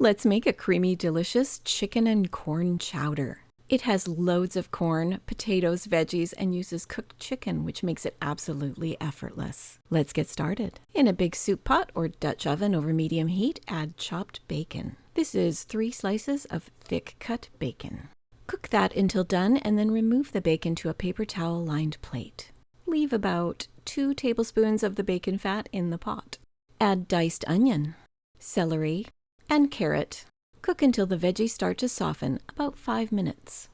Let's make a creamy, delicious chicken and corn chowder. It has loads of corn, potatoes, veggies, and uses cooked chicken, which makes it absolutely effortless. Let's get started. In a big soup pot or Dutch oven over medium heat, add chopped bacon. This is 3 slices of thick cut bacon. Cook that until done and then remove the bacon to a paper towel lined plate. Leave about 2 tablespoons of the bacon fat in the pot. Add diced onion, celery, and carrot. Cook until the veggies start to soften, about 5 minutes.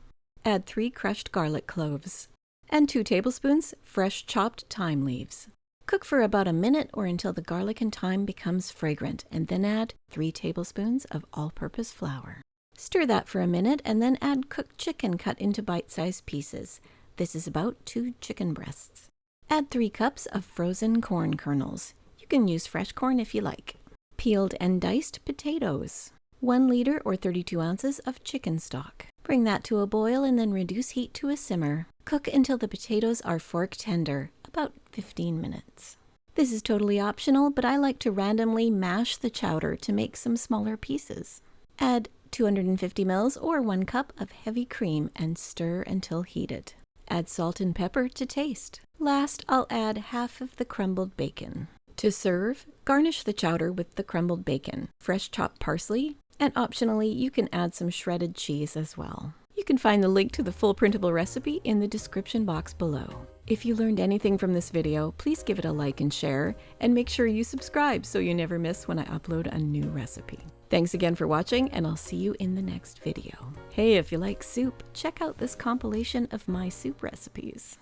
Add 3 crushed garlic cloves and 2 tablespoons fresh chopped thyme leaves. Cook for about a minute or until the garlic and thyme becomes fragrant, and then add 3 tablespoons of all-purpose flour. Stir that for a minute and then add cooked chicken cut into bite-sized pieces. This is about 2 chicken breasts. Add 3 cups of frozen corn kernels. You can use fresh corn if you like. Peeled and diced potatoes. 1 liter or 32 ounces of chicken stock. Bring that to a boil and then reduce heat to a simmer. Cook until the potatoes are fork tender, about 15 minutes. This is totally optional, but I like to randomly mash the chowder to make some smaller pieces. Add 250 ml or 1 cup of heavy cream and stir until heated. Add salt and pepper to taste. Last, I'll add half of the crumbled bacon. To serve, garnish the chowder with the crumbled bacon, fresh chopped parsley, and optionally, you can add some shredded cheese as well. You can find the link to the full printable recipe in the description box below. If you learned anything from this video, please give it a like and share, and make sure you subscribe so you never miss when I upload a new recipe. Thanks again for watching, and I'll see you in the next video. Hey, if you like soup, check out this compilation of my soup recipes.